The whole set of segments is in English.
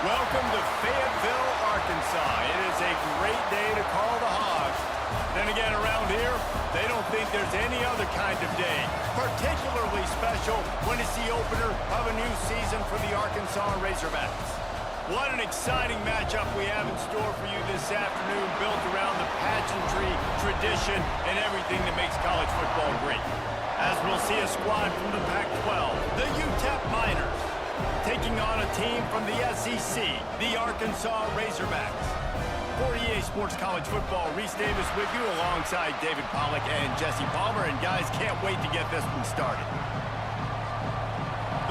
Welcome to Fayetteville, Arkansas. It is a great day to call the Hogs. Then again, around here, they don't think there's any other kind of day. Particularly special when it's the opener of a new season for the Arkansas Razorbacks. What an exciting matchup we have in store for you this afternoon, built around the pageantry, tradition, and everything that makes college football great. As we'll see a squad from the Pac-12, the UTEP Miners, taking on a team from the SEC, the Arkansas Razorbacks. For EA Sports College Football, Reese Davis with you alongside David Pollack and Jesse Palmer. And guys, can't wait to get this one started.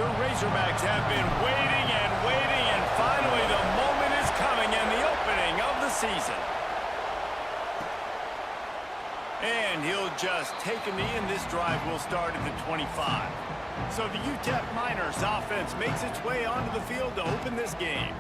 The Razorbacks have been waiting, and finally the moment is coming and the opening of the season. And he'll just take a knee, and this drive will start at the 25. So the UTEP Miners offense makes its way onto the field to open this game.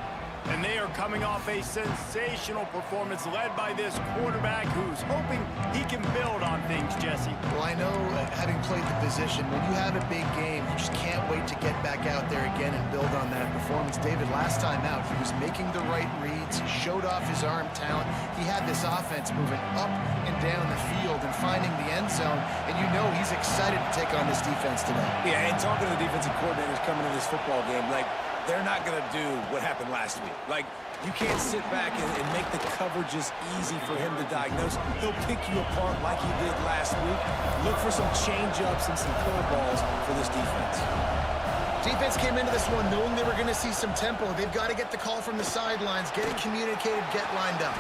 And they are coming off a sensational performance led by this quarterback who's hoping he can build on things, Jesse. Well, I know, having played the position, when you have a big game, you just can't wait to get back out there again and build on that performance. David, last time out, he was making the right reads. He showed off his arm talent. He had this offense moving up and down the field and finding the end zone. And you know he's excited to take on this defense today. Yeah, and talking to the defensive coordinators coming in this football game, like, they're not going to do what happened last week. Like, you can't sit back and make the coverages easy for him to diagnose. He'll pick you apart like he did last week. Look for some change-ups and some curveballs for this defense. Defense came into this one knowing they were going to see some tempo. They've got to get the call from the sidelines, get it communicated, get lined up.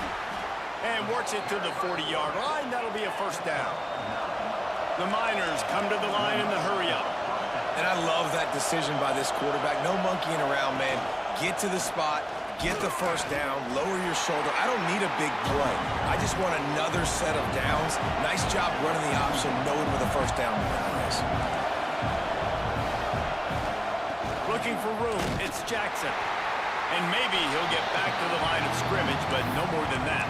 And works it to the 40-yard line. That'll be a first down. The Miners come to the line in the hurry-up. And I love that decision by this quarterback. No monkeying around, man. Get to the spot, get the first down, lower your shoulder. I don't need a big play. I just want another set of downs. Nice job running the option, knowing where the first down is. Looking for room, it's Jackson. And maybe he'll get back to the line of scrimmage, but no more than that.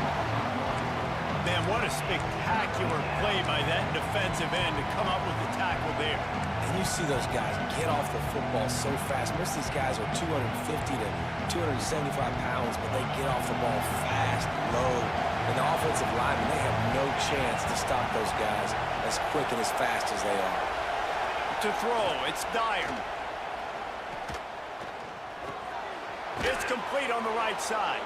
Man, what a spectacular play by that defensive end to come up with the tackle there. And you see those guys get off the football so fast. Most of these guys are 250 to 275 pounds, but they get off the ball fast, low. And the offensive linemen, they have no chance to stop those guys as quick and as fast as they are. To throw, it's Dyer. It's complete on the right side.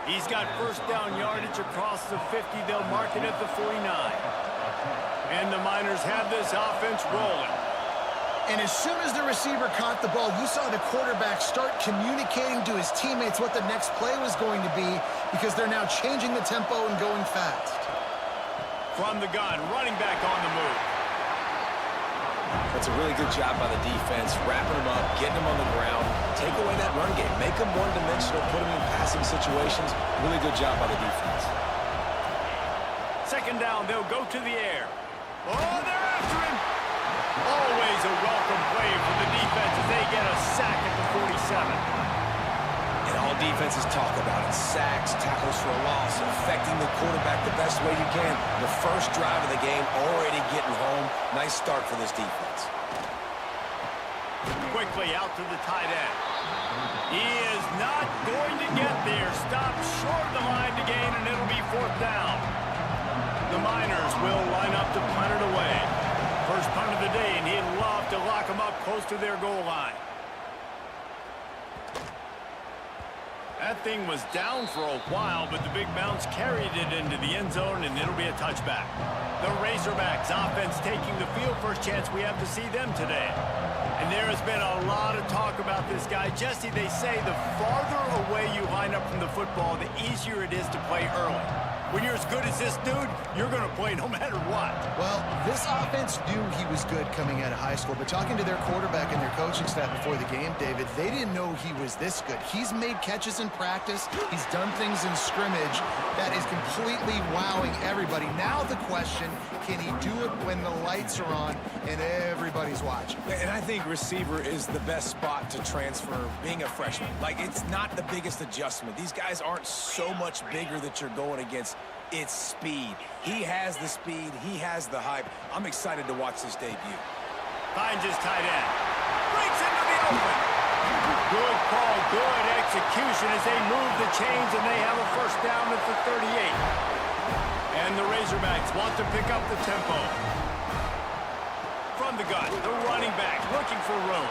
He's got first down yardage across the 50. They'll mark it at the 49. And the Miners have this offense rolling. And as soon as the receiver caught the ball, you saw the quarterback start communicating to his teammates what the next play was going to be, because they're now changing the tempo and going fast. From the gun, running back on the move. That's a really good job by the defense, wrapping them up, getting them on the ground, take away that run game, make them one-dimensional, put them in passing situations. Really good job by the defense. Second down, they'll go to the air. Oh, they're after him. Always a welcome play for the defense as they get a sack at the 47. And all defenses talk about it. Sacks, tackles for a loss, affecting the quarterback the best way you can. The first drive of the game, already getting home. Nice start for this defense. Quickly out to the tight end. He is not going to get there. Stopped short of the line to gain, and it'll be fourth down. The Miners will line up to punt it away. First punt of the day, and he'd love to lock them up close to their goal line. That thing was down for a while, but the big bounce carried it into the end zone, and it'll be a touchback. The Razorbacks offense taking the field. First chance we have to see them today. And there has been a lot of talk about this guy. Jesse, they say the farther away you line up from the football, the easier it is to play early. When you're as good as this dude, you're going to play no matter what. Well, this offense knew he was good coming out of high school, but talking to their quarterback and their coaching staff before the game, David, they didn't know he was this good. He's made catches in practice. He's done things in scrimmage that is completely wowing everybody. Now the question, can he do it when the lights are on and everybody's watching? And I think receiver is the best spot to transfer being a freshman. Like, it's not the biggest adjustment. These guys aren't so much bigger that you're going against. It's speed. He has the speed. He has the hype. I'm excited to watch this debut. Finds his tight end. Breaks into the open. Good call, good execution as they move the chains, and they have a first down at the 38. And the Razorbacks want to pick up the tempo. From the gun, the running back looking for room.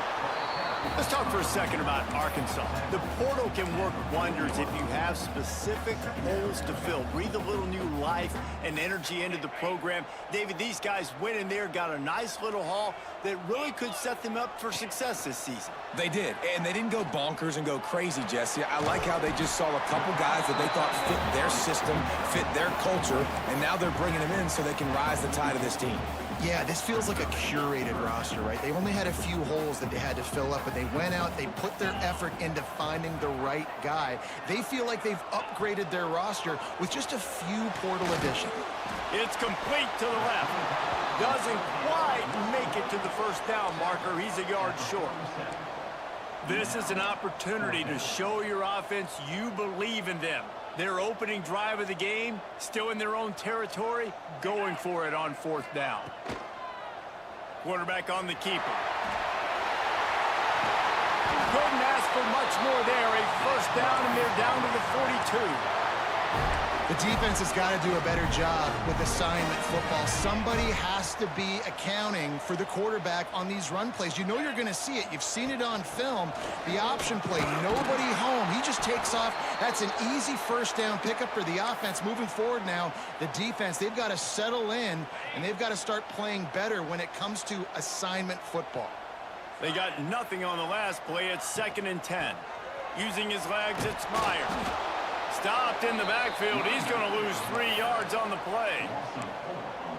Let's talk for a second about Arkansas. The portal can work wonders if you have specific holes to fill. Breathe a little new life and energy into the program. David, these guys went in there, got a nice little haul that really could set them up for success this season. They did, and they didn't go bonkers and go crazy, Jesse. I like how they just saw a couple guys that they thought fit their system, fit their culture, and now they're bringing them in so they can rise the tide of this team. Yeah, this feels like a curated roster, right? They only had a few holes that they had to fill up, but they went out, they put their effort into finding the right guy. They feel like they've upgraded their roster with just a few portal additions. It's complete to the left. Doesn't quite make it to the first down marker. He's a yard short. This is an opportunity to show your offense you believe in them. Their opening drive of the game, still in their own territory, going for it on fourth down. Quarterback on the keeper. Couldn't ask for much more there. A first down, and they're down to the 42. The defense has got to do a better job with assignment football. Somebody has to be accounting for the quarterback on these run plays. You know you're going to see it. You've seen it on film. The option play, nobody home. He just takes off. That's an easy first down pickup for the offense. Moving forward now, the defense, they've got to settle in, and they've got to start playing better when it comes to assignment football. They got nothing on the last play. It's 2nd and 10. Using his legs, it's Myers. Stopped in the backfield. He's going to lose 3 yards on the play.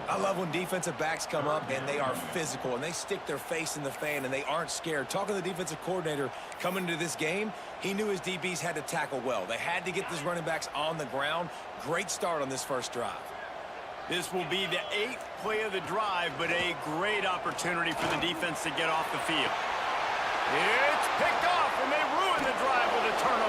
I love when defensive backs come up and they are physical and they stick their face in the fan and they aren't scared. Talking to the defensive coordinator coming into this game, he knew his DBs had to tackle well. They had to get these running backs on the ground. Great start on this first drive. This will be the 8th play of the drive, but a great opportunity for the defense to get off the field. It's picked off, and they ruin the drive with a turnover.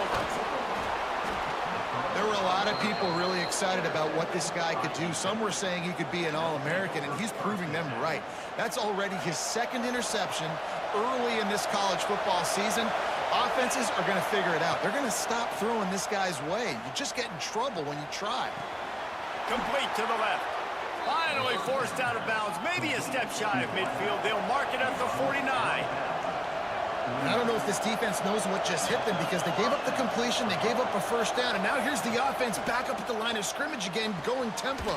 There were a lot of people really excited about what this guy could do. Some were saying he could be an All-American, and he's proving them right. That's already his 2nd interception early in this college football season. Offenses are going to figure it out. They're going to stop throwing this guy's way. You just get in trouble when you try. Complete to the left. Finally forced out of bounds. Maybe a step shy of midfield. They'll mark it at the 49. I don't know if this defense knows what just hit them because they gave up the completion, they gave up a first down, and now here's the offense back up at the line of scrimmage again, going tempo.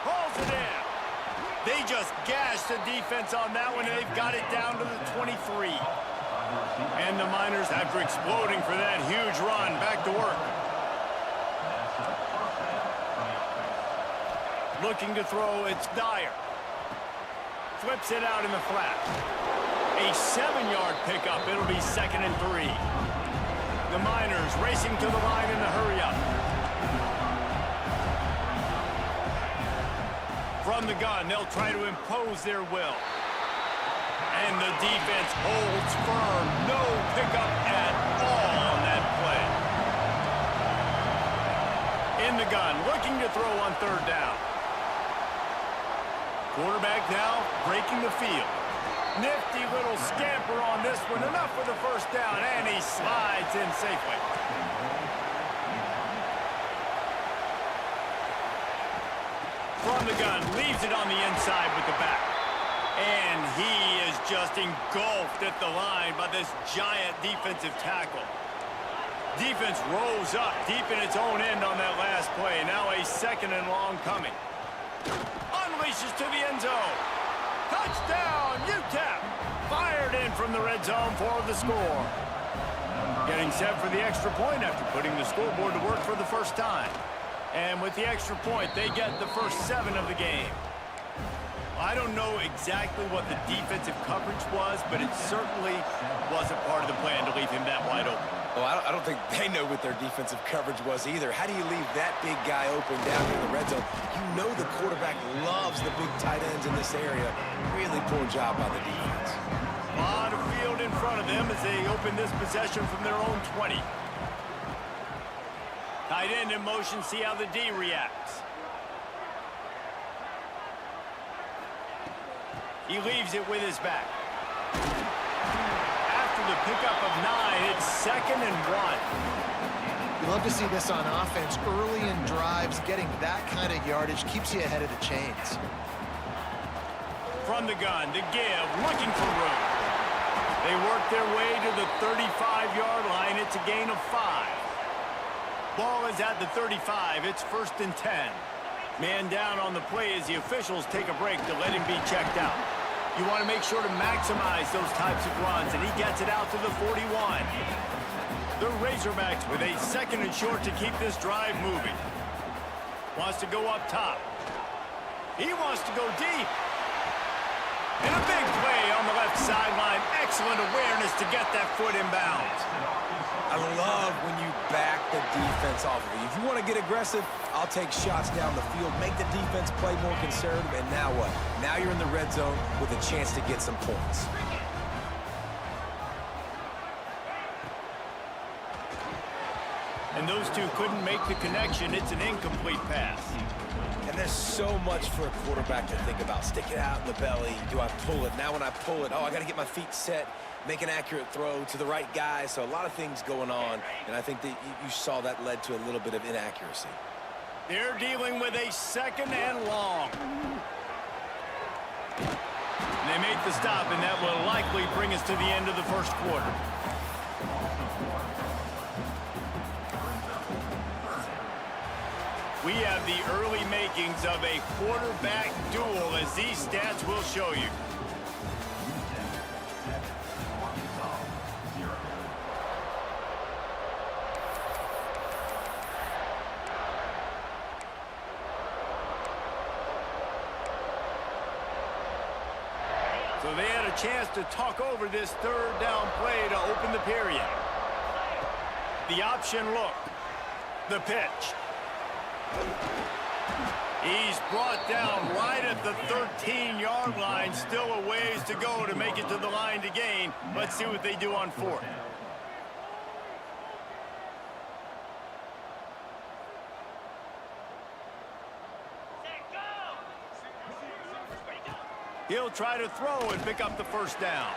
Hauls it in. They just gashed the defense on that one, and they've got it down to the 23. And the Miners, after exploding for that huge run, back to work. Looking to throw, it's Dyer. Flips it out in the flat. A 7-yard pickup. It'll be 2nd and 3. The Miners racing to the line in the hurry-up. From the gun, they'll try to impose their will. And the defense holds firm. No pickup at all on that play. In the gun, looking to throw on 3rd down. Quarterback now breaking the field. Nifty little scamper on this one. Enough for the first down, and he slides in safely. From the gun, leaves it on the inside with the back. And he is just engulfed at the line by this giant defensive tackle. Defense rose up deep in its own end on that last play. Now a 2nd and long coming. Unleashes to the end zone. Touchdown, UTEP! Fired in from the red zone for the score. Getting set for the extra point after putting the scoreboard to work for the first time. And with the extra point, they get the first 7 of the game. I don't know exactly what the defensive coverage was, but it certainly wasn't part of the plan to leave him that wide open. Well, I don't think they know what their defensive coverage was either. How do you leave that big guy open down in the red zone? You know the quarterback loves the big tight ends in this area. Really poor job by the defense. A lot of field in front of them as they open this possession from their own 20. Tight end in motion, see how the D reacts. He leaves it with his back. After the pickup of 9. It's 2nd and 1. You love to see this on offense. Early in drives, getting that kind of yardage keeps you ahead of the chains. From the gun to give, looking for room. They work their way to the 35-yard line. It's a gain of 5. Ball is at the 35. It's 1st and 10. Man down on the play as the officials take a break to let him be checked out. You want to make sure to maximize those types of runs, and he gets it out to the 41. The Razorbacks with a 2nd and short to keep this drive moving. Wants to go up top. He wants to go deep. And a big play on the left sideline. Excellent awareness to get that foot in bounds. I love when you back the defense off of you. If you want to get aggressive, I'll take shots down the field, make the defense play more conservative, and now what? Now you're in the red zone with a chance to get some points. And those two couldn't make the connection. It's an incomplete pass. And there's so much for a quarterback to think about. Stick it out in the belly. Do I pull it? Now when I pull it, I got to get my feet set, make an accurate throw to the right guy. So a lot of things going on, and I think that you saw that led to a little bit of inaccuracy. They're dealing with a 2nd and long. And they make the stop, and that will likely bring us to the end of the 1st quarter. We have the early makings of a quarterback duel, as these stats will show you. So they had a chance to talk over this 3rd down play to open the period. The option look. The pitch. He's brought down right at the 13-yard line. Still a ways to go to make it to the line to gain. Let's see what they do on 4th. He'll try to throw and pick up the 1st down.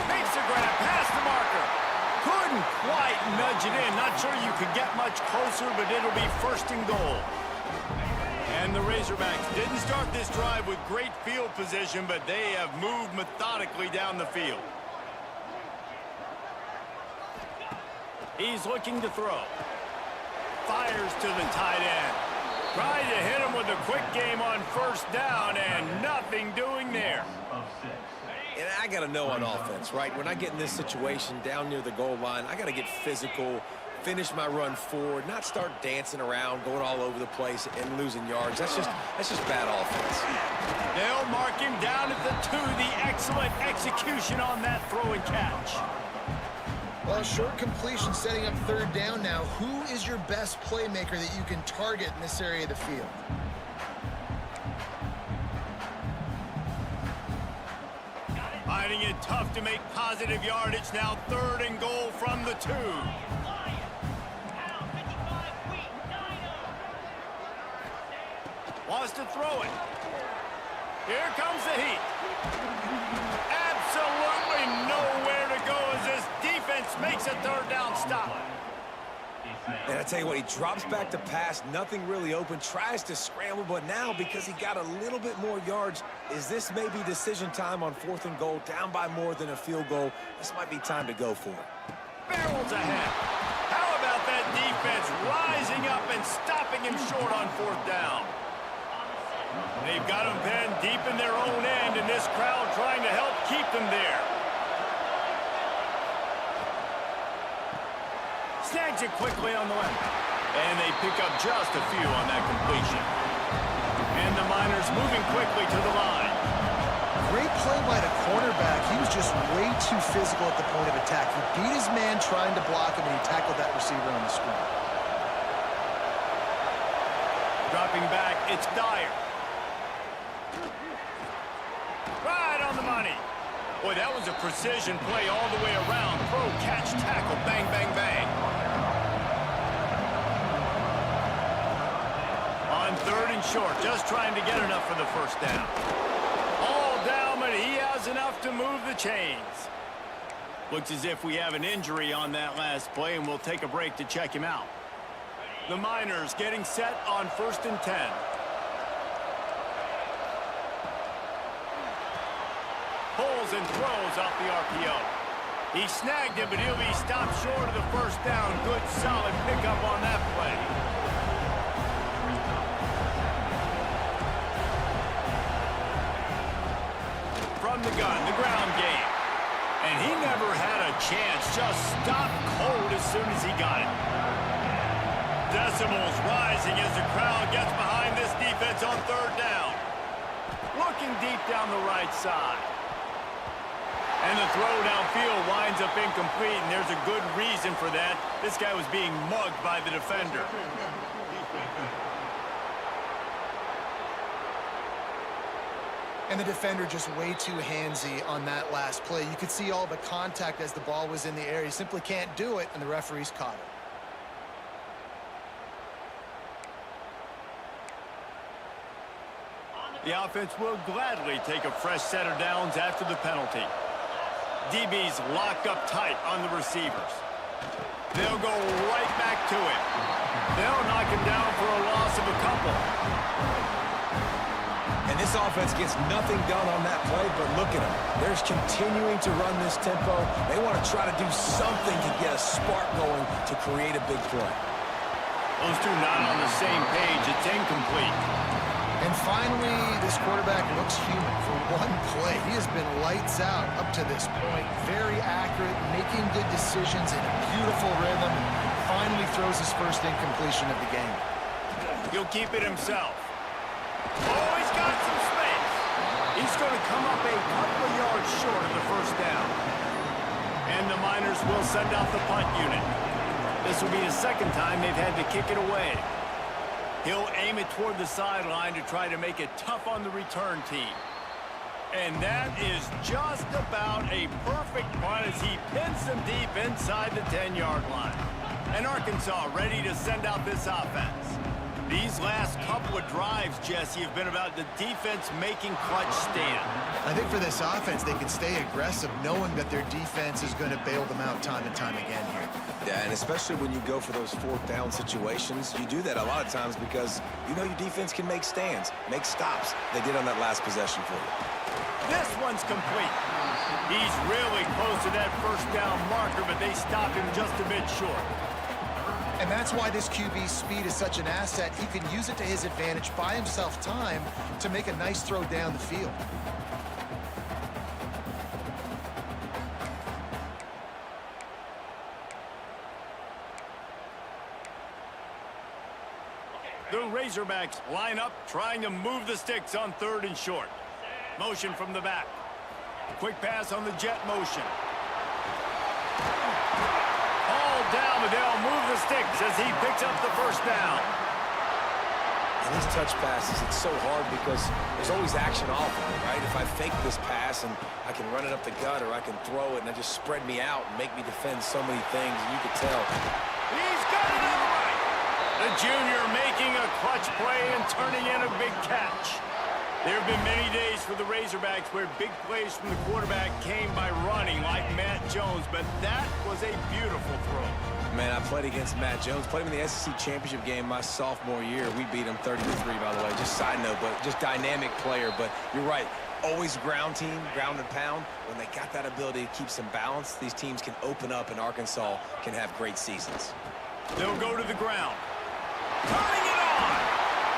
Makes the grab past the marker. Couldn't quite nudge it in. Not sure you could get much closer, but it'll be 1st and goal. And the Razorbacks didn't start this drive with great field position, but they have moved methodically down the field. He's looking to throw. Fires to the tight end. Tried to hit him with a quick game on 1st down, and nothing doing there. And I got to know on offense, right? When I get in this situation down near the goal line, I got to get physical, finish my run forward, not start dancing around, going all over the place and losing yards. That's just bad offense. They'll mark him down at the 2. The excellent execution on that throw and catch. Well, short completion setting up 3rd down now. Who is your best playmaker that you can target in this area of the field? Finding it tough to make positive yardage. Now 3rd and goal from the 2. Wants to throw it. Here comes the heat. Absolutely nowhere to go as this defense makes a 3rd down stop. And I tell you what, he drops back to pass, nothing really open, tries to scramble, but now because he got a little bit more yards, is this maybe decision time on 4th and goal, down by more than a field goal? This might be time to go for it. Barrels ahead. How about that defense rising up and stopping him short on 4th down? They've got him pinned deep in their own end, and this crowd trying to help keep them there. Snags it quickly on the left. And they pick up just a few on that completion. And the Miners moving quickly to the line. Great play by the cornerback. He was just way too physical at the point of attack. He beat his man trying to block him, and he tackled that receiver on the screen. Dropping back, it's Dyer. Right on the money. Boy, that was a precision play all the way around. Throw, catch, tackle, bang, bang, bang. On 3rd and short, just trying to get enough for the 1st down. All down, but he has enough to move the chains. Looks as if we have an injury on that last play, and we'll take a break to check him out. The Miners getting set on 1st and 10. Pulls and throws off the RPO. He snagged it, but he'll be stopped short of the first down. Good, solid pickup on that play. From the gun, the ground game. And he never had a chance. Just stopped cold as soon as he got it. Decimals rising as the crowd gets behind this defense on 3rd down. Looking deep down the right side. And the throw downfield winds up incomplete, and there's a good reason for that. This guy was being mugged by the defender. And the defender just way too handsy on that last play. You could see all the contact as the ball was in the air. He simply can't do it, and the referees caught it. The offense will gladly take a fresh set of downs after the penalty. DB's locked up tight on the receivers. They'll go right back to him. They'll knock him down for a loss of a couple. And this offense gets nothing done on that play, but look at them. They're continuing to run this tempo. They want to try to do something to get a spark going to create a big play. Those two not on the same page. It's incomplete. And finally, this quarterback looks human for one play. He has been lights out up to this point. Very accurate, making good decisions in a beautiful rhythm. Finally throws his first incompletion of the game. He'll keep it himself. Oh, he's got some space. He's going to come up a couple of yards short of the first down. And the Miners will send out the punt unit. This will be the second time they've had to kick it away. He'll aim it toward the sideline to try to make it tough on the return team. And that is just about a perfect punt as he pins them deep inside the 10-yard line. And Arkansas ready to send out this offense. These last couple of drives, Jesse, have been about the defense making clutch stand. I think for this offense, they can stay aggressive knowing that their defense is going to bail them out time and time again here. Yeah, and especially when you go for those 4th down situations, you do that a lot of times because you know your defense can make stands, make stops. They did on that last possession for you. This one's complete. He's really close to that first down marker, but they stopped him just a bit short. And that's why this QB's speed is such an asset. He can use it to his advantage, buy himself time to make a nice throw down the field. The Razorbacks line up, trying to move the sticks on 3rd and short. Motion from the back. Quick pass on the jet motion. Down, but they'll move the sticks as he picks up the first down. And these touch passes, it's so hard because there's always action off of it, right? If I fake this pass and I can run it up the gut or I can throw it and it just spread me out and make me defend so many things, and you can tell. He's got it outright. The junior making a clutch play and turning in a big catch. There have been many days for the Razorbacks where big plays from the quarterback came by running like Matt Jones, but that was a beautiful throw. Man, I played against Matt Jones. Played him in the SEC championship game my sophomore year. We beat him 30-3, by the way. Just side note, but just dynamic player. But you're right. Always ground team, ground and pound. When they got that ability to keep some balance, these teams can open up, and Arkansas can have great seasons. They'll go to the ground. Turning it on!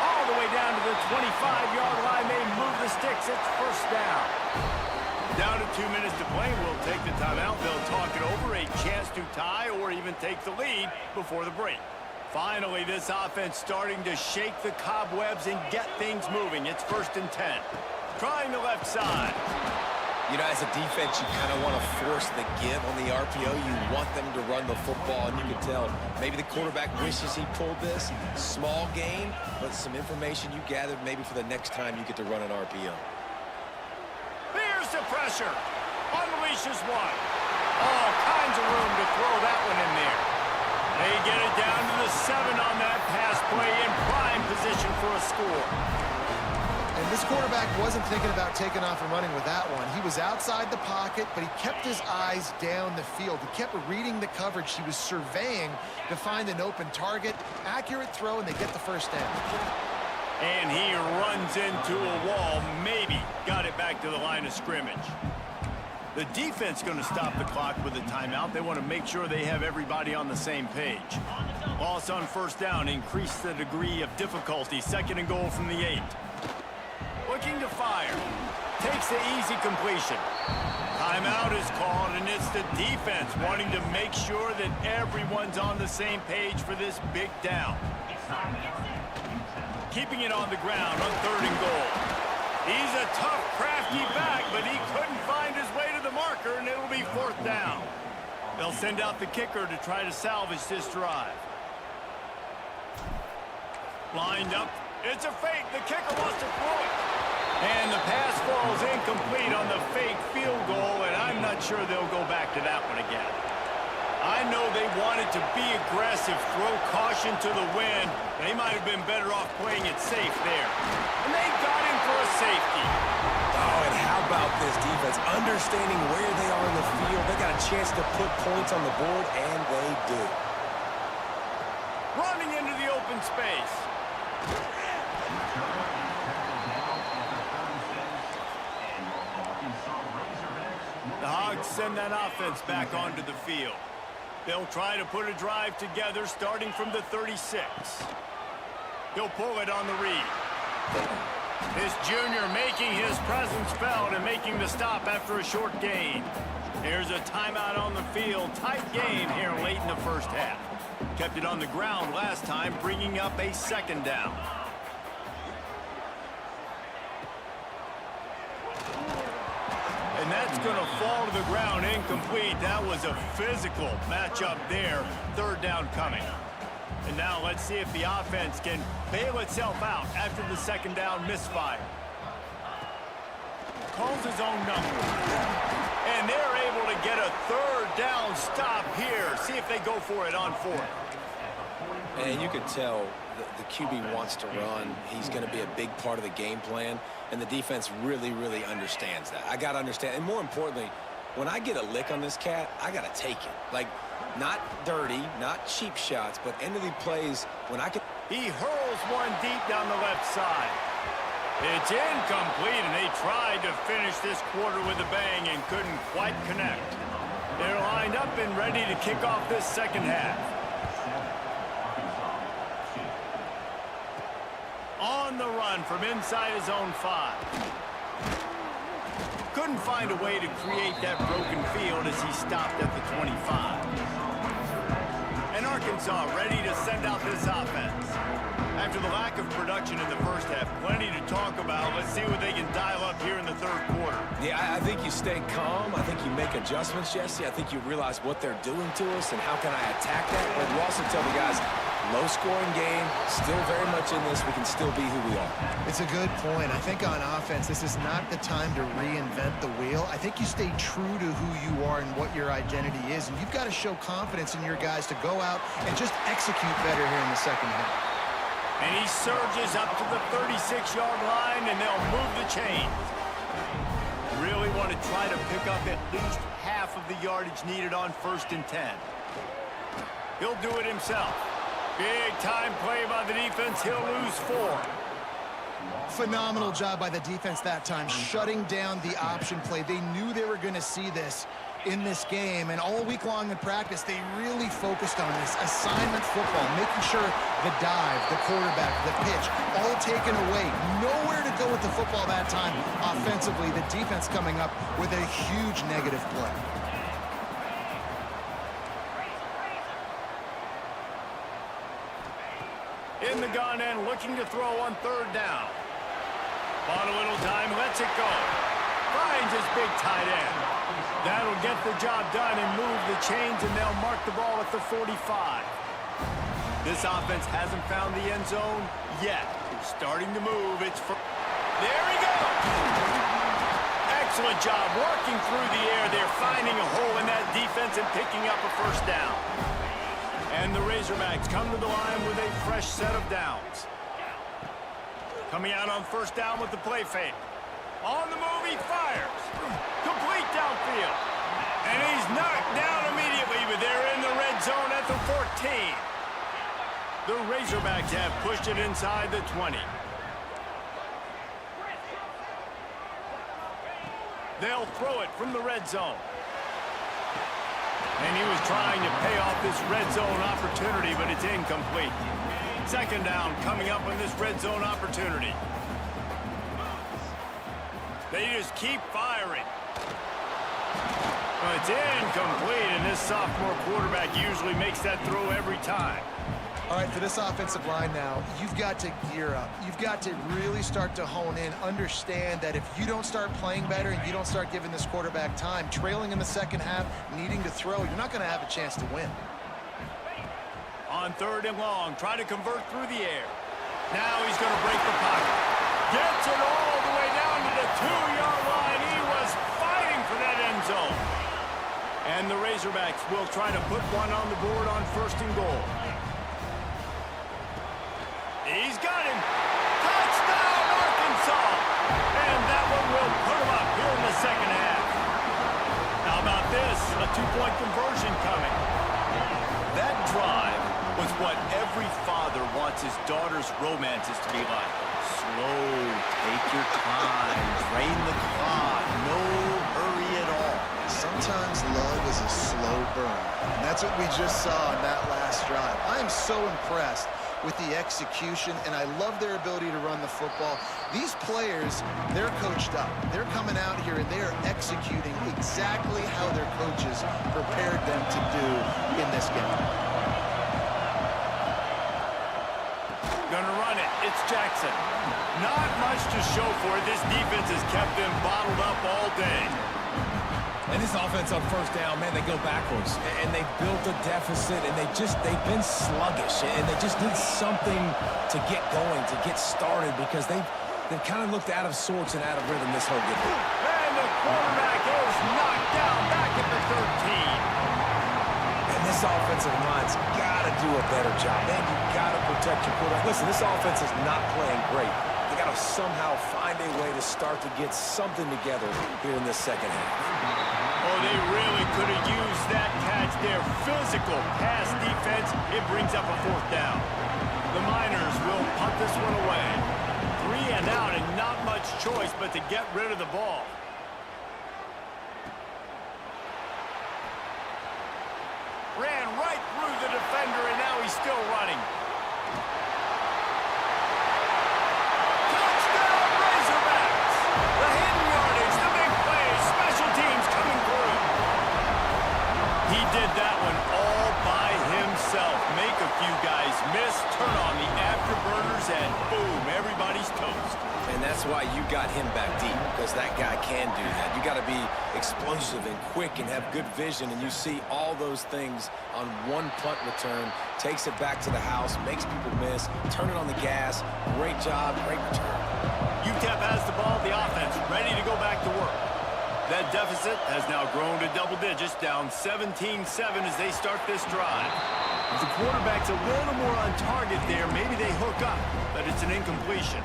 All the way down to the 25-yard line. They move the sticks. It's first down. Down to 2 minutes to play. We'll take the timeout. They'll talk it over. A chance to tie or even take the lead before the break. Finally, this offense starting to shake the cobwebs and get things moving. It's 1st and 10. Trying the left side. You know, as a defense, you kind of want to force the give on the RPO. You want them to run the football, and you can tell maybe the quarterback wishes he pulled this. Small gain, but some information you gathered maybe for the next time you get to run an RPO. Here's the pressure. Unleashes one. All kinds of room to throw that one in there. They get it down to the 7 on that pass play in prime position for a score. And This quarterback wasn't thinking about taking off and running with that one. He was outside the pocket, but he kept his eyes down the field. He kept reading the coverage. He was surveying to find an open target. Accurate throw, and they get the first down. And he runs into a wall. Maybe got it back to the line of scrimmage. The defense going to stop the clock with a timeout. They want to make sure they have everybody on the same page. Loss on first down. Increase the degree of difficulty. 2nd and goal from the 8. Looking to fire. Takes the easy completion. Timeout is called, and it's the defense wanting to make sure that everyone's on the same page for this big down. Keeping it on the ground on 3rd and goal. He's a tough, crafty back, but he couldn't find his way to the marker, and it'll be 4th down. They'll send out the kicker to try to salvage this drive. Lined up. It's a fake. The kicker wants to throw it. And the pass falls incomplete on the fake field goal, and I'm not sure they'll go back to that one again. I know they wanted to be aggressive, throw caution to the wind. They might have been better off playing it safe there. And they got him for a safety. Oh, and how about this defense? Understanding where they are in the field. They got a chance to put points on the board, and they do. Running into the open space. The Hogs send that offense back onto the field. They'll try to put a drive together starting from the 36. He'll pull it on the read. This junior making his presence felt and making the stop after a short gain. Here's a timeout on the field. Tight game here late in the first half. Kept it on the ground last time, bringing up a 2nd down. And that's going to fall to the ground incomplete. That was a physical matchup there. 3rd down coming. And now let's see if the offense can bail itself out after the 2nd down misfire. Calls his own number. And they're able to get a 3rd down stop here. See if they go for it on 4th. And you could tell the QB wants to run. He's going to be a big part of the game plan. And the defense really, really understands that. I got to understand. And more importantly, when I get a lick on this cat, I got to take it. Like, not dirty, not cheap shots, but end of the plays when I can. He hurls one deep down the left side. It's incomplete, and they tried to finish this quarter with a bang and couldn't quite connect. They're lined up and ready to kick off this 2nd half. On the run from inside his own 5. Couldn't find a way to create that broken field as he stopped at the 25. And Arkansas ready to send out this offense. After the lack of production in the first half, plenty to talk about. Let's see what they can dial up here in the 3rd quarter. Yeah, I think you stay calm. I think you make adjustments, Jesse. I think you realize what they're doing to us and how can I attack that. But you also tell the guys, low-scoring game, still very much in this. We can still be who we are. It's a good point. I think on offense, this is not the time to reinvent the wheel. I think you stay true to who you are and what your identity is. And you've got to show confidence in your guys to go out and just execute better here in the 2nd half. And he surges up to the 36-yard line, and they'll move the chains. Really want to try to pick up at least half of the yardage needed on 1st and 10. He'll do it himself. Big-time play by the defense. He'll lose 4. Phenomenal job by the defense that time, shutting down the option play. They knew they were going to see this in this game, and all week long in practice, they really focused on this assignment football, making sure the dive, the quarterback, the pitch, all taken away. Nowhere to go with the football that time offensively. The defense coming up with a huge negative play. In the gun and looking to throw on 3rd down. Bought a little time, lets it go. Finds his big tight end. That'll get the job done and move the chains, and they'll mark the ball at the 45. This offense hasn't found the end zone yet. Starting to move. It's for... There he goes! Excellent job working through the air. They're finding a hole in that defense and picking up a 1st down. And the Razorbacks come to the line with a fresh set of downs. Coming out on first down with the play fake. On the move, he fires. Complete downfield. And he's knocked down immediately, but they're in the red zone at the 14. The Razorbacks have pushed it inside the 20. They'll throw it from the red zone. And he was trying to pay off this red zone opportunity, but it's incomplete. Second down coming up on this red zone opportunity. They just keep firing. Well, it's incomplete, and this sophomore quarterback usually makes that throw every time. All right, for this offensive line now, you've got to gear up. You've got to really start to hone in, understand that if you don't start playing better and you don't start giving this quarterback time, trailing in the second half, needing to throw, you're not going to have a chance to win. On third and long, try to convert through the air. Now he's going to break the pocket. Gets it all the way down to the 2-yard line. He was fighting for that end zone. And the Razorbacks will try to put one on the board on first and goal. He's got him. Touchdown, Arkansas. And that one will put him up here in the second half. How about this? A two-point conversion coming. That drive was what every father wants his daughter's romances to be like. Slow, take your time, drain the clock, no hurry at all. Sometimes love is a slow burn, and that's what we just saw on that last drive. I am so impressed with the execution, and I love their ability to run the football. These players, they're coached up. They're coming out here, and they are executing exactly how their coaches prepared them to do in this game. Gonna run it. It's Jackson. Not much to show for it. This defense has kept them bottled up all day. And this offense on first down, man, they go backwards. And they built a deficit, and they've been sluggish. And they just need something to get going, to get started, because they've kind of looked out of sorts and out of rhythm this whole game. And the quarterback is knocked down back at the 13. And this offensive line's got to do a better job. Man, you got to protect your quarterback. Listen, this offense is not playing great. They got to somehow find a way to start to get something together here in this second half. Oh, they really could have used that catch there. Physical pass defense. It brings up a fourth down. The Miners will punt this one away. 3 and out, and not much choice but to get rid of the ball. Ran right through the defender, and now he's still running. Touchdown, Razorbacks! The hidden yardage, the big play, special teams coming through. He did that one all by himself. Make a few guys miss, turn on the afterburners, and boom, everybody's toast. And that's why you got him back deep, because that guy can do that. You got to be explosive and quick and have good vision, and you see all those things on one punt return. Takes it back to the house, makes people miss, turn it on the gas. Great job, great return. UTEP has the ball, the offense ready to go back to work. That deficit has now grown to double digits, down 17-7 as they start this drive. If the quarterback's a little more on target there, maybe they hook up, but it's an incompletion.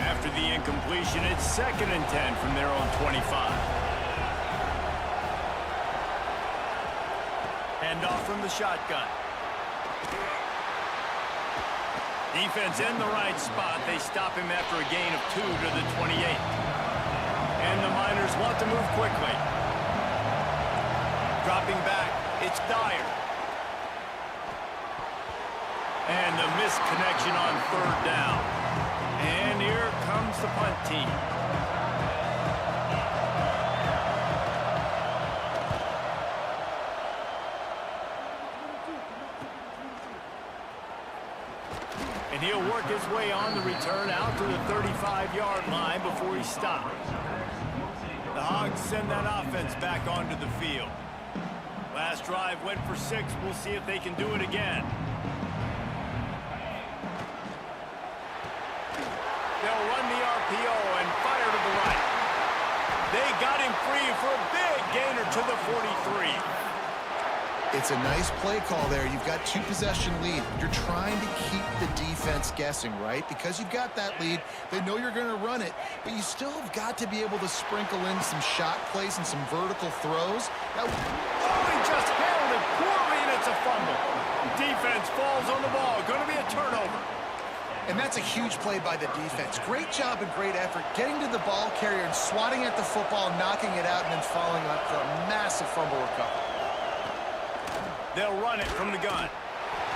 After the incompletion, it's 2nd and 10 from their own 25. Hand off from the shotgun. Defense in the right spot. They stop him after a gain of 2 to the 28. And the Miners want to move quickly. Dropping back, it's Dyer. And the misconnection on 3rd down. And here comes the punt team. And he'll work his way on the return out to the 35-yard line before he stops. The Hogs send that offense back onto the field. Last drive went for 6. We'll see if they can do it again. They'll run the RPO and fire to the right. They got him free for a big gainer to the 43. It's a nice play call there. You've got 2-possession lead. You're trying to keep the defense guessing, right? Because you've got that lead, they know you're going to run it, but you still have got to be able to sprinkle in some shot plays and some vertical throws. Now, he just handled it poorly, and it's a fumble. Defense falls on the ball. Going to be a turnover. And that's a huge play by the defense. Great job and great effort getting to the ball carrier and swatting at the football, knocking it out, and then following up for a massive fumble recovery. They'll run it from the gun.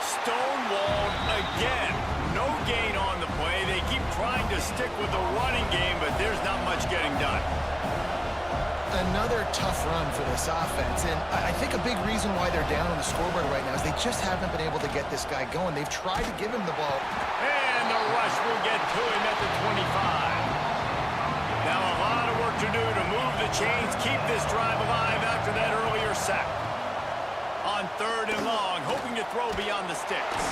Stonewalled again. No gain on the play. They keep trying to stick with the running game, but there's not much getting done. Another tough run for this offense, and I think a big reason why they're down on the scoreboard right now is they just haven't been able to get this guy going. They've tried to give him the ball. And the rush will get to him at the 25. Now a lot of work to do to move the chains, keep this drive alive after that earlier sack. On 3rd and long, hoping to throw beyond the sticks.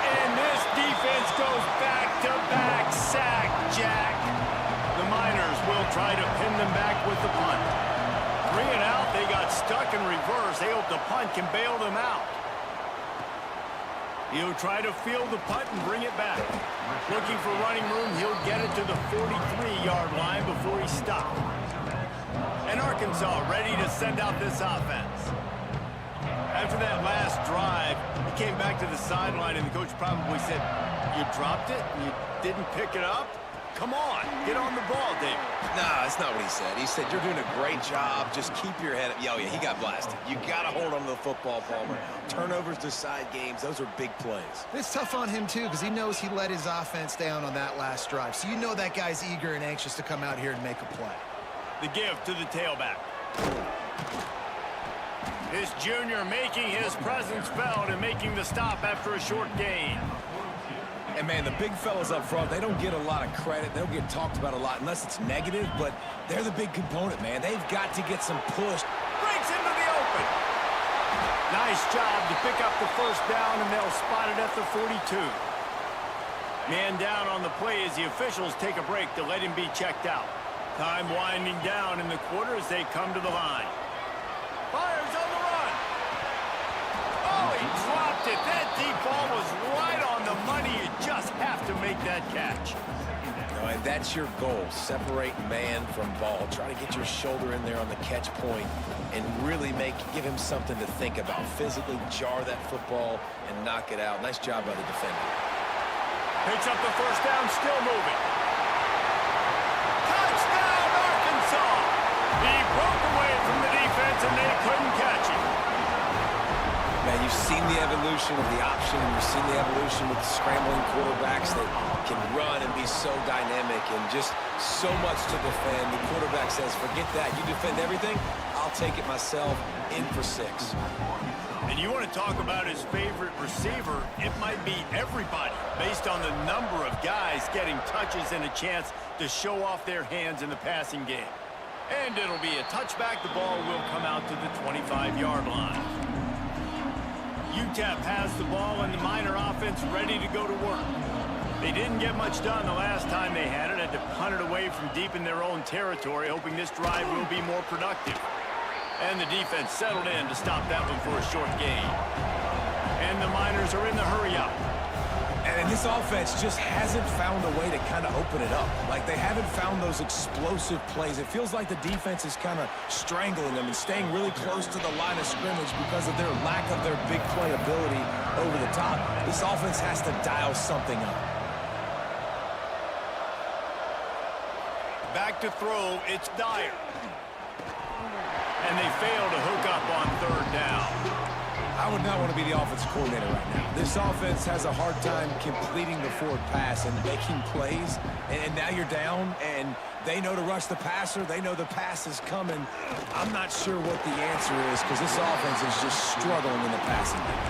And this defense goes back-to-back sack, Jack. The Miners will try to pin them back with the punt. 3 and out, they got stuck in reverse. They hope the punt can bail them out. He'll try to field the punt and bring it back. Looking for running room, he'll get it to the 43-yard line before he stopped. And Arkansas ready to send out this offense. After that last drive, he came back to the sideline, and the coach probably said, "You dropped it and you didn't pick it up? Come on, get on the ball, David." Nah, that's not what he said. He said, "You're doing a great job. Just keep your head up." Oh, yeah, he got blasted. You got to hold on to the football, Palmer. Turnovers decide games. Those are big plays. It's tough on him, too, because he knows he let his offense down on that last drive. So you know that guy's eager and anxious to come out here and make a play. The give to the tailback. This junior making his presence felt and making the stop after a short gain. And, man, the big fellas up front, they don't get a lot of credit. They don't get talked about a lot unless it's negative, but they're the big component, man. They've got to get some push. Breaks into the open. Nice job to pick up the first down, and they'll spot it at the 42. Man down on the play as the officials take a break to let him be checked out. Time winding down in the quarter as they come to the line. Fires on the run. Oh, he dropped it. That deep ball was right on the money. You just have to make that catch. And that's your goal. Separate man from ball. Try to get your shoulder in there on the catch point and really give him something to think about. Physically jar that football and knock it out. Nice job by the defender. Picks up the first down, still moving. Touchdown, Arkansas! He broke away from the defense, and they couldn't catch him. Man, you've seen the evolution of the option. You've seen the evolution with scrambling quarterbacks that can run and be so dynamic and just so much to defend. The quarterback says, forget that. You defend everything, I'll take it myself. In for 6. And you want to talk about his favorite receiver, it might be everybody, based on the number of guys getting touches and a chance to show off their hands in the passing game. And it'll be a touchback. The ball will come out to the 25-yard line. UTEP has the ball, and the Miner offense ready to go to work. They didn't get much done the last time they had it. Had to punt it away from deep in their own territory, hoping this drive will be more productive. And the defense settled in to stop that one for a short gain. And the Miners are in the hurry-up. And this offense just hasn't found a way to kind of open it up. Like, they haven't found those explosive plays. It feels like the defense is kind of strangling them and staying really close to the line of scrimmage because of their lack of their big play ability over the top. This offense has to dial something up. Back to throw, it's Dyer. And they fail to hook up on 3rd down. I would not want to be the offensive coordinator right now. This offense has a hard time completing the forward pass and making plays. And now you're down, and they know to rush the passer. They know the pass is coming. I'm not sure what the answer is because this offense is just struggling in the passing game.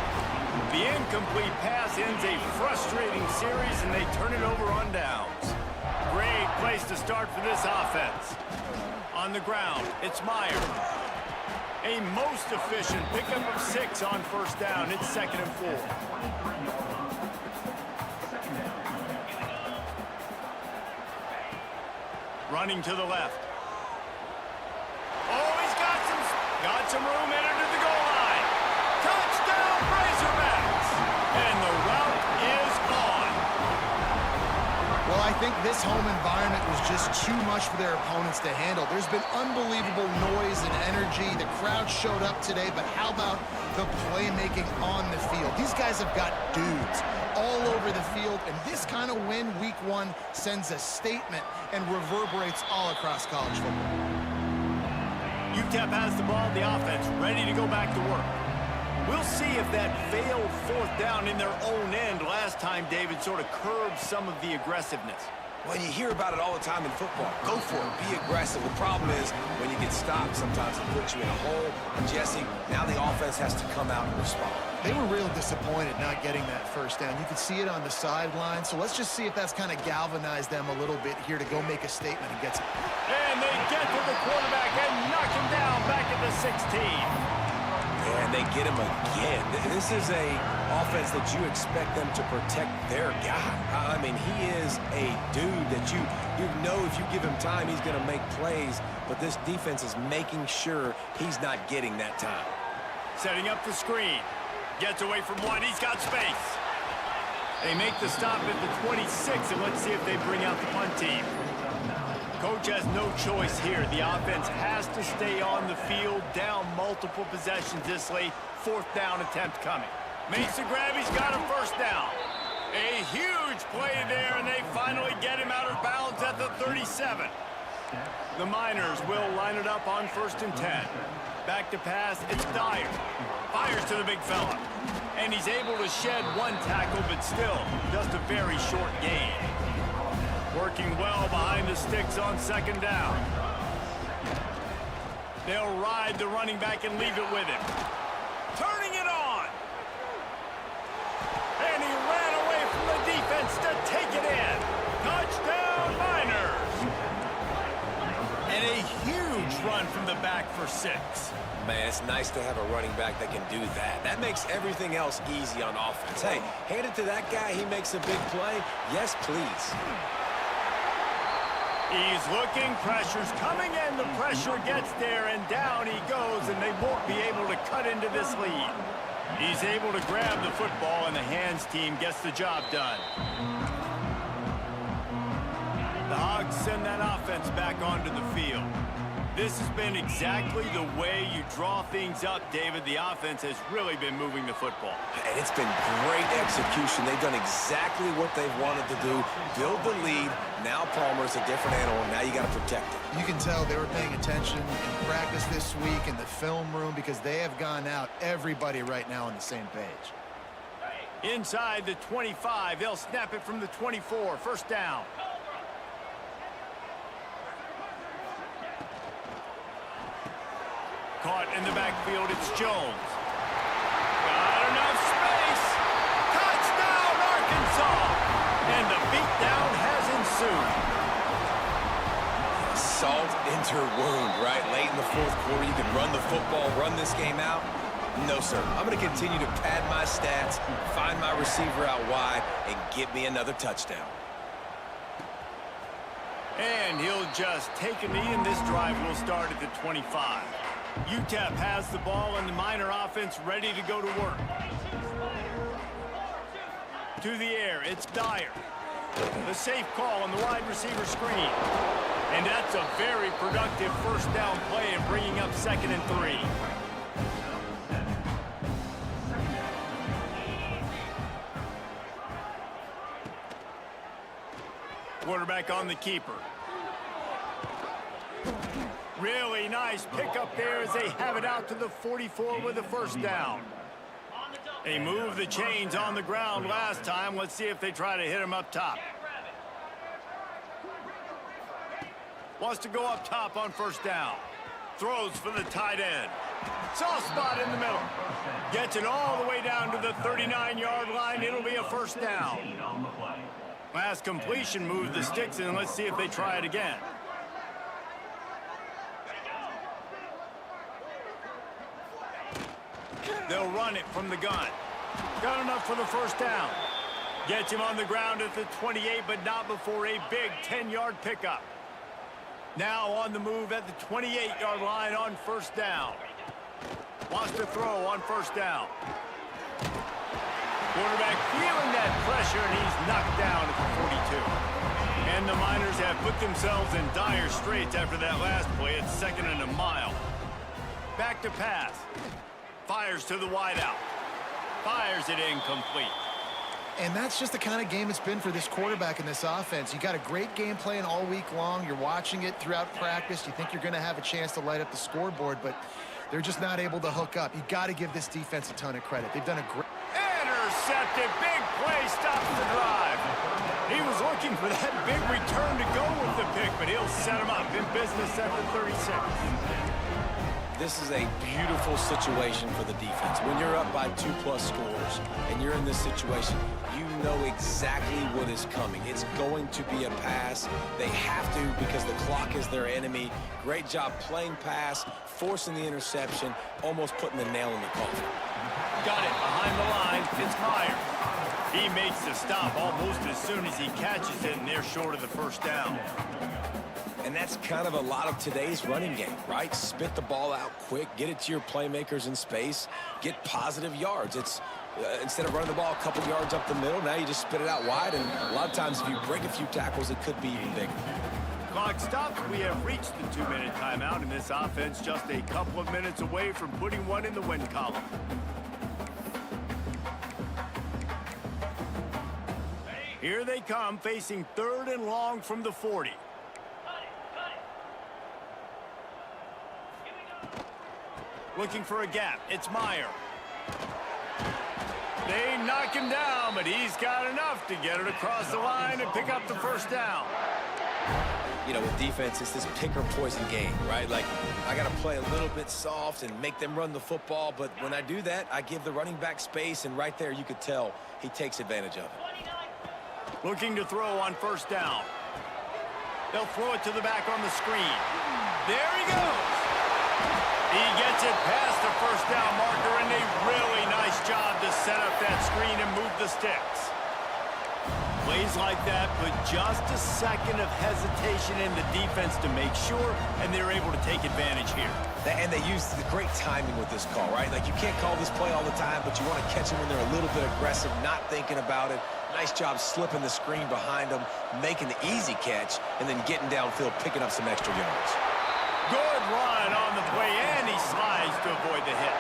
The incomplete pass ends a frustrating series, and they turn it over on downs. Great place to start for this offense. On the ground, it's Meyer. A most efficient pickup of 6 on 1st down. It's 2nd and 4. Running to the left. Oh, he's got some room, entered to the goal line. think this home environment was just too much for their opponents to handle. There's been unbelievable noise and energy. The crowd showed up today, but how about the playmaking on the field? These guys have got dudes all over the field, and this kind of win week one sends a statement and reverberates all across college football. UTEP has the ball, the offense ready to go back to work. We'll see if that failed fourth down in their own end last time, David, sort of curbed some of the aggressiveness. Well, you hear about it all the time in football. Go for it. Be aggressive. The problem is when you get stopped, sometimes it puts you in a hole. And Jesse, now the offense has to come out and respond. They were real disappointed not getting that first down. You could see it on the sideline. So let's just see if that's kind of galvanized them a little bit here to go make a statement and get some. And they get to the quarterback and knock him down back at the 16. And they get him again. This is a offense that you expect them to protect their guy. I mean, he is a dude that you know if you give him time, he's going to make plays. But this defense is making sure he's not getting that time. Setting up the screen. Gets away from one. He's got space. They make the stop at the 26, and let's see if they bring out the punt team. Coach has no choice here. The offense has to stay on the field, down multiple possessions this late. Fourth down attempt coming. Makes the grab. He's got a first down. A huge play there, and they finally get him out of bounds at the 37. The Miners will line it up on 1st and 10. Back to pass. It's Dyer. Fires to the big fella. And he's able to shed one tackle, but still just a very short gain. Working well behind the sticks on 2nd down. They'll ride the running back and leave it with him. Turning it on. And he ran away from the defense to take it in. Touchdown, Miners. And a huge run from the back for 6. Man, it's nice to have a running back that can do that. That makes everything else easy on offense. Hey, hand it to that guy. He makes a big play. Yes, please. He's looking, pressure's coming, and the pressure gets there, and down he goes, and they won't be able to cut into this lead. He's able to grab the football, and the hands team gets the job done. The Hogs send that offense back onto the field. This has been exactly the way you draw things up, David. The offense has really been moving the football. And it's been great execution. They've done exactly what they've wanted to do. Build the lead. Now Palmer's a different animal. Now you got to protect it. You can tell they were paying attention in practice this week in the film room because they have gone out, everybody right now on the same page. Inside the 25, they'll snap it from the 24. First down. Caught in the backfield, it's Jones. Got enough space. Touchdown, Arkansas. And the beatdown has ensued. Salt into wound, right? Late in the 4th quarter, you can run the football, run this game out. No, sir. I'm going to continue to pad my stats, find my receiver out wide, and get me another touchdown. And he'll just take a knee, and this drive will start at the 25. UTEP has the ball, and the Miner offense ready to go to work. To the air, it's Dyer. The safe call on the wide receiver screen. And that's a very productive first down play and bringing up 2nd and 3. Quarterback on the keeper. Really nice pickup there as they have it out to the 44 with a first down. They moved the chains on the ground last time. Let's see if they try to hit him up top. Wants to go up top on first down. Throws for the tight end. Soft spot in the middle. Gets it all the way down to the 39-yard line. It'll be a first down. Last completion moved the sticks, and let's see if they try it again. They'll run it from the gun. Got enough for the first down. Gets him on the ground at the 28, but not before a big 10-yard pickup. Now on the move at the 28-yard line on first down. Wants to throw on first down. Quarterback feeling that pressure, and he's knocked down at the 42. And the Miners have put themselves in dire straits after that last play. It's 2nd and a mile. Back to pass. Fires to the wideout. Fires it incomplete. And that's just the kind of game it's been for this quarterback in this offense. You got a great game plan all week long. You're watching it throughout practice. You think you're going to have a chance to light up the scoreboard, but they're just not able to hook up. You got to give this defense a ton of credit. They've done a great... Intercepted. Big play. Stops the drive. He was looking for that big return to go with the pick, but he'll set him up in business at the 36. This is a beautiful situation for the defense. When you're up by 2+ scores and you're in this situation, you know exactly what is coming. It's going to be a pass. They have to because the clock is their enemy. Great job playing pass, forcing the interception, almost putting the nail in the coffin. Got it behind the line. It's Meyer. He makes the stop almost as soon as he catches it, and they're short of the first down. And that's kind of a lot of today's running game, right? Spit the ball out quick, get it to your playmakers in space, get positive yards. It's instead of running the ball a couple yards up the middle, now you just spit it out wide, and a lot of times if you break a few tackles, it could be even bigger. Clock stops. We have reached the 2-minute timeout, and this offense just a couple of minutes away from putting one in the win column. Here they come, facing 3rd and long from the 40. Looking for a gap. It's Meyer. They knock him down, but he's got enough to get it across the line and pick up the first down. You know, with defense, it's this pick or poison game, right? Like, I got to play a little bit soft and make them run the football, but when I do that, I give the running back space, and right there you could tell he takes advantage of it. Looking to throw on first down. They'll throw it to the back on the screen. There he goes. He gets it past the first down marker, and a really nice job to set up that screen and move the sticks. Plays like that put just a second of hesitation in the defense to make sure, and they're able to take advantage here. And they use the great timing with this call, right? Like, you can't call this play all the time, but you want to catch them when they're a little bit aggressive, not thinking about it. Nice job slipping the screen behind them, making the easy catch, and then getting downfield, picking up some extra yards. Good run on the play, and he slides to avoid the hit.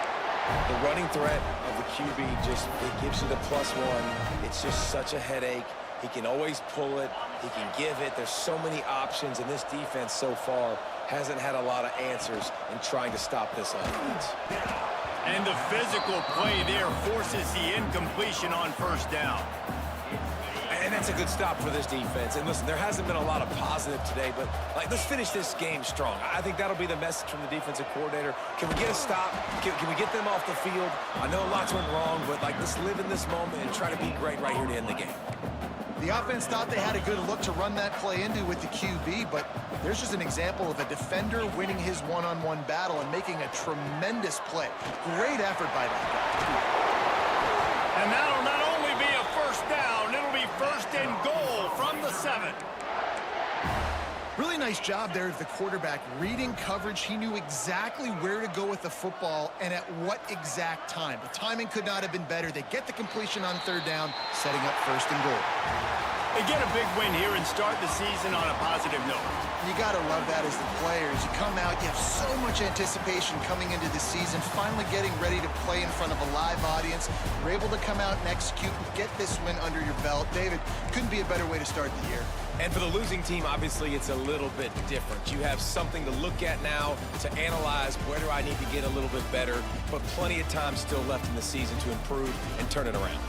The running threat of the QB it gives you the +1. It's just such a headache. He can always pull it. He can give it. There's so many options, and this defense so far hasn't had a lot of answers in trying to stop this offense. And the physical play there forces the incompletion on first down. And that's a good stop for this defense. And listen, there hasn't been a lot of positive today, but let's finish this game strong. I think that'll be the message from the defensive coordinator. Can we get a stop? Can we get them off the field? I know lots went wrong, but let's live in this moment and try to be great right here to end the game. The offense thought they had a good look to run that play into with the QB, but there's just an example of a defender winning his one-on-one battle and making a tremendous play. Great effort by that guy. And that'll not only be a first down, it'll be 1st and goal from the 7. Really nice job there of the quarterback reading coverage. He knew exactly where to go with the football and at what exact time. The timing could not have been better. They get the completion on 3rd down, setting up 1st and goal. They get a big win here and start the season on a positive note. You got to love that as the players. You come out, you have so much anticipation coming into the season, finally getting ready to play in front of a live audience. You're able to come out and execute and get this win under your belt. David, couldn't be a better way to start the year. And for the losing team, obviously, it's a little bit different. You have something to look at now to analyze where do I need to get a little bit better, but plenty of time still left in the season to improve and turn it around.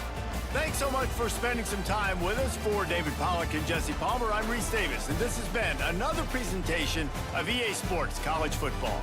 Thanks so much for spending some time with us. For David Pollack and Jesse Palmer, I'm Reese Davis, and this has been another presentation of EA Sports College Football.